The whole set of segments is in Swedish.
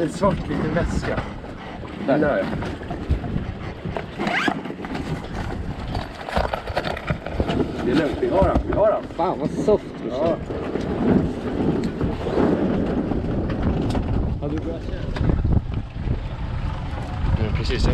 En svart liten väska. Där. Det är lugnt, vi har den. Fan vad soft du känner. Ja, du börjar känna. Precis.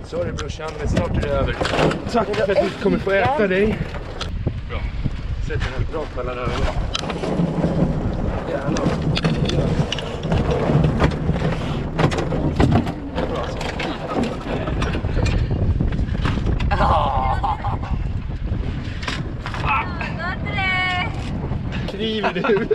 Sorry brorsan, men snart är det över. Tack för att du kommer få äta dig. Bra. Sätt den här bra mellan ögonen. Jävlar. Bra så. Kriver du?